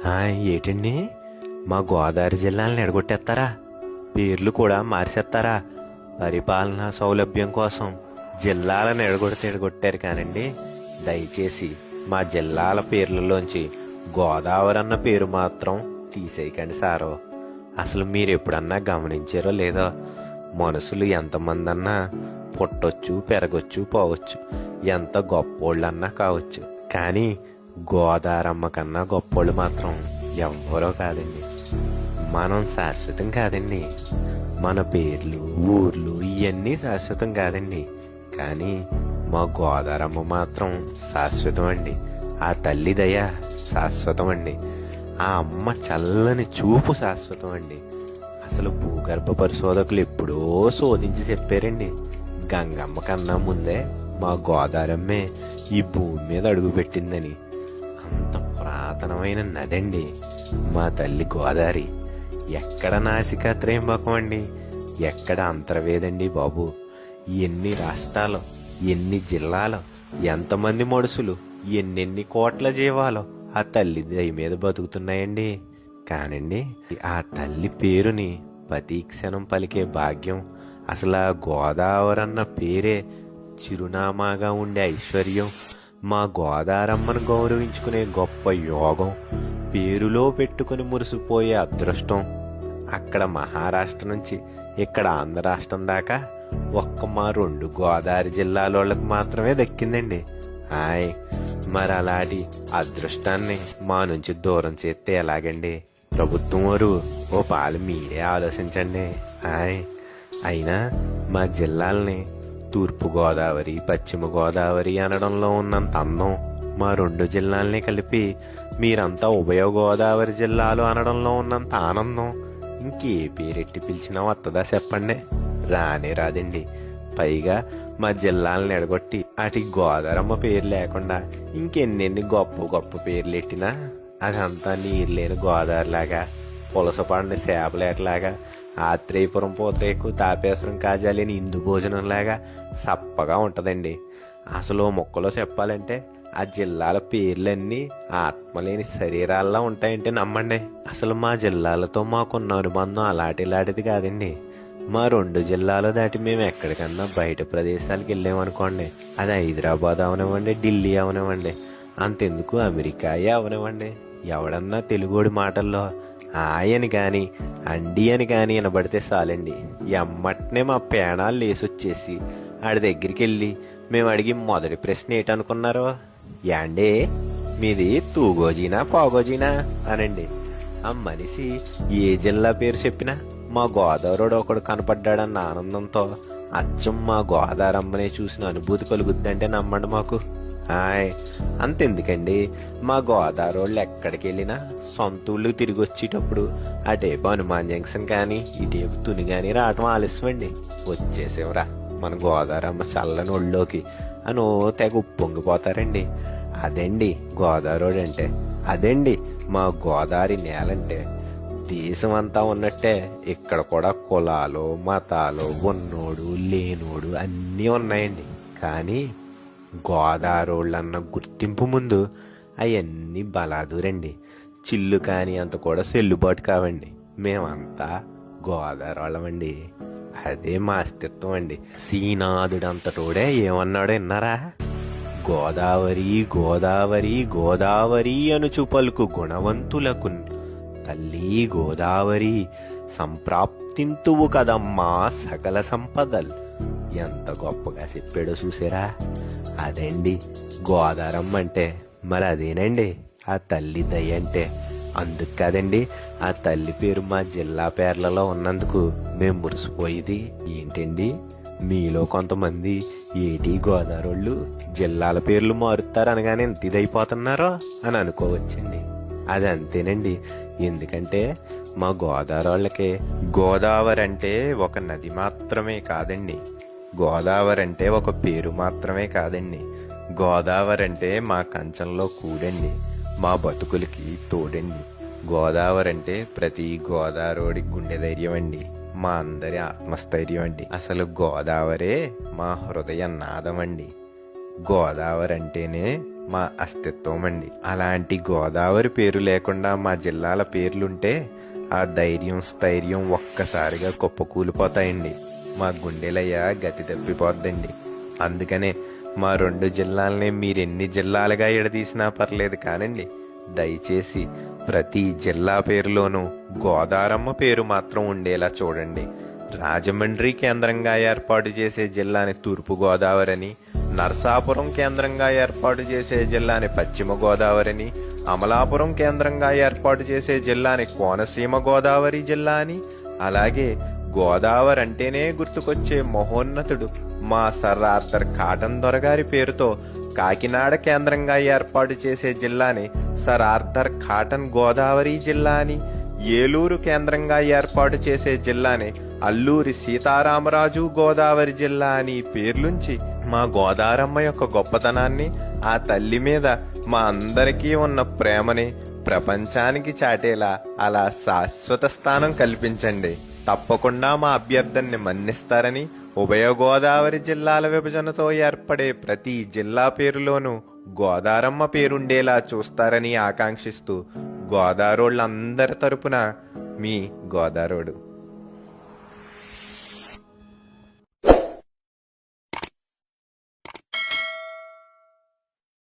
ఏటండి, మా గోదావరి జిల్లాలను ఎడగొట్టేస్తారా? పేర్లు కూడా మార్చేస్తారా? పరిపాలనా సౌలభ్యం కోసం జిల్లాలను ఎడగొట్టారు కానండి, దయచేసి మా జిల్లాల పేర్లలోంచి గోదావరి అన్న పేరు మాత్రం తీసేయకండి సారో. అసలు మీరు ఎప్పుడన్నా గమనించారో లేదో, మనుషులు ఎంతమంది అన్నా పుట్టొచ్చు, పెరగొచ్చు, పోవచ్చు, ఎంత గొప్పోళ్ళన్నా కావచ్చు, కానీ గోదారమ్మ కన్నా గొప్పోళ్ళు మాత్రం ఎవ్వరో కాదండి. మనం శాశ్వతం కాదండి, మన పేర్లు, ఊర్లు ఇవన్నీ శాశ్వతం కాదండి, కానీ మా గోదారమ్మ మాత్రం శాశ్వతం అండి. ఆ తల్లి దయ శాశ్వతం అండి. ఆ అమ్మ చల్లని చూపు శాశ్వతం అండి. అసలు భూగర్భ పరిశోధకులు ఎప్పుడో శోధించి చెప్పారండి, గంగమ్మ కన్నా ముందే మా గోదారమ్మే ఈ భూమి మీద అడుగుపెట్టిందని. అంత పురాతనమైన నదండి మా తల్లి గోదావరి. ఎక్కడ నాసికా త్రయంబకం అండి, ఎక్కడ అంతర్వేదండి బాబు. ఎన్ని రాష్ట్రాలు, ఎన్ని జిల్లాలు, ఎంతమంది మనుషులు, ఎన్నెన్ని కోట్ల జీవాలు ఆ తల్లి దయ మీద బతుకుతున్నాయండి. కానండి, ఆ తల్లి పేరుని ప్రతి క్షణం పలికే భాగ్యం, అసలు ఆ గోదావరి అన్న పేరే చిరునామాగా ఉండే ఐశ్వర్యం, మా గోదారమ్మను గౌరవించుకునే గొప్ప యోగం, పేరులో పెట్టుకుని మురిసిపోయే అదృష్టం అక్కడ మహారాష్ట్ర నుంచి ఇక్కడ ఆంధ్ర రాష్ట్రం దాకా ఒక్క మా 2 గోదావరి జిల్లాలోళ్ళకి మాత్రమే దక్కిందండి. మరి అలాంటి అదృష్టాన్ని మా నుంచి దూరం చేస్తే ఎలాగండి? ప్రభుత్వం వారు ఓ పాలు మీరే ఆలోచించండి. అయినా మా జిల్లాల్ని తూర్పు గోదావరి, పశ్చిమ గోదావరి అనడంలో ఉన్నంత అందం మా 2 జిల్లాల్ని కలిపి మీరంతా ఉభయ గోదావరి జిల్లాలు అనడంలో ఉన్నంత ఆనందం ఇంకే పేరెట్టి పిలిచినా వస్తుందా చెప్పండి? రానే రాదండి. పైగా మా జిల్లాలను ఎడగొట్టి అటు గోదావరమ్మ పేరు లేకుండా ఇంకెన్నెన్ని గొప్ప గొప్ప పేర్లు ఎట్టినా అదంతా నీరు లేని గోదావరిలాగా, పులసపడిన చేపలేటలాగా, ఆత్రేయపురం పూతరేకు, తాపేశ్వరం కాజాలేని ఇందు భోజనంలాగా సప్పగా ఉంటుందండి. అసలు మొక్కలో చెప్పాలంటే ఆ జిల్లాల పేర్లన్నీ ఆత్మలేని శరీరాల్లో ఉంటాయంటే నమ్మండి. అసలు మా జిల్లాలతో మాకున్న అనుబంధం అలాంటిది కాదండి. మా 2 జిల్లాలు దాటి మేము ఎక్కడికన్నా బయట ప్రదేశాలకు వెళ్ళామనుకోండి, అది హైదరాబాద్ అవనివ్వండి, ఢిల్లీ అవనివ్వండి, అంతెందుకు అమెరికాయే అవనివ్వండి, ఎవడన్నా తెలుగోడి మాటల్లో ఆయని కానీ అండి అని కానీ వినబడితే చాలండి, ఎమ్మటనే మా పేణాలు లేసొచ్చేసి ఆడి దగ్గరికి వెళ్ళి మేము అడిగి మొదటి ప్రశ్న ఏంటనుకున్నారో, యాండే మీది తూగోజీనా పోగోజీనా అనండి. ఆ మనిషి ఏ జిల్లా పేరు చెప్పినా మా గోదావరిడు ఒకడు కనపడ్డాడన్న ఆనందంతో అచ్చం మా గోదావరమ్మనే చూసిన అనుభూతి కలుగుద్దంటే నమ్మండి మాకు. అంతెందుకండి, మా గోదావరి ఎక్కడికి వెళ్ళినా సొంత ఊళ్ళు తిరిగి వచ్చేటప్పుడు అటేపు హనుమాన్ జంక్షన్ కానీ ఇటేపు తుని కానీ రావటం ఆలస్యమండి. వచ్చేసేవరా మన గోదావరమ్మ చల్లని ఒళ్ళోకి అని తెగ ఉప్పొంగిపోతారండి. అదండి గోదావరి అంటే, అదండి మా గోదావరి నేలంటే. దేశం అంతా ఉన్నట్టే ఇక్కడ కూడా కులాలు, మతాలు, ఉన్నోడు లేనోడు అన్నీ ఉన్నాయండి. కానీ గోదావరోళ్ళన్న గుర్తింపు ముందు అవన్నీ బలాదూరండి. చిల్లు కానీ అంత కూడా చెల్లుబాటు కావండి. మేమంతా గోదావరి వాళ్ళమండి. అదే మా అస్తిత్వం అండి. శ్రీనాథుడంతటోడే ఏమన్నాడో విన్నారా? గోదావరి గోదావరి గోదావరి అనుచు పలుకు గుణవంతులకు తల్లి గోదావరి సంప్రాప్తింతువు కదమ్మా సకల సంపదల్. ఎంత గొప్పగా చెప్పాడో చూసారా? అదండి గోదావరమ్మ అంటే. మరి అదేనండి ఆ తల్లి దయ అంటే. అందుకు కదండి ఆ తల్లి పేరు మా జిల్లా పేర్లలో ఉన్నందుకు మేము మురిసిపోయేది. ఏంటండి మీలో కొంతమంది ఏటి గోదావరోళ్ళు జిల్లాల పేర్లు మారుతారు అనగానే ఎంత ఇదైపోతున్నారో అని అనుకోవచ్చండి. అది అంతేనండి. ఎందుకంటే మా గోదావరి వాళ్ళకి గోదావరి అంటే ఒక నది మాత్రమే కాదండి, గోదావరి అంటే ఒక పేరు మాత్రమే కాదండి, గోదావరి అంటే మా కంచంలో కూడండి, మా బతుకులకి తోడండి. గోదావరి అంటే ప్రతి గోదావరి గుండె ధైర్యం అండి, మా అందరి ఆత్మస్థైర్యం అండి. అసలు గోదావరే మా హృదయ నాదం అండి. గోదావరి అంటేనే మా అస్తిత్వం అండి. అలాంటి గోదావరి పేరు లేకుండా మా జిల్లాల పేర్లుంటే ఆ ధైర్యం స్థైర్యం ఒక్కసారిగా కుప్పకూలిపోతాయండి. మా గుండెలయ్య గతి తప్పిపోద్దండి. అందుకనే మా 2 జిల్లాలనే మీరెన్ని జిల్లాలుగా ఎడదీసినా పర్లేదు కానండి, దయచేసి ప్రతి జిల్లా పేరులోనూ గోదారమ్మ పేరు మాత్రం ఉండేలా చూడండి. రాజమండ్రి కేంద్రంగా ఏర్పాటు చేసే జిల్లాని తూర్పు గోదావరి అని, నరసాపురం కేంద్రంగా ఏర్పాటు చేసే జిల్లాని పశ్చిమ గోదావరి అని, అమలాపురం కేంద్రంగా ఏర్పాటు చేసే జిల్లాని కోనసీమ గోదావరి జిల్లా అని, అలాగే గోదావరి అంటేనే గుర్తుకొచ్చే మహోన్నతుడు మా సర్ ఆర్థర్ కాటన్ దొరగారి పేరుతో కాకినాడ కేంద్రంగా ఏర్పాటు చేసే జిల్లాని సర్ ఆర్థర్ కాటన్ గోదావరి జిల్లా అని, ఏలూరు కేంద్రంగా ఏర్పాటు చేసే జిల్లాని అల్లూరి సీతారామరాజు గోదావరి జిల్లా అని పేర్లుంచి మా గోదారమ్మ యొక్క గొప్పతనాన్ని, ఆ తల్లి మీద మా అందరికీ ఉన్న ప్రేమని ప్రపంచానికి చాటేలా అలా శాశ్వత స్థానం కల్పించండి. తప్పకుండా మా అభ్యర్థనని మన్నిస్తారని, ఉభయ గోదావరి జిల్లాల విభజనతో ఏర్పడే ప్రతి జిల్లా పేరులోనూ గోదారమ్మ పేరుండేలా చూస్తారని ఆకాంక్షిస్తూ గోదారోళ్ళందరి తరపున మీ గోదారోడు.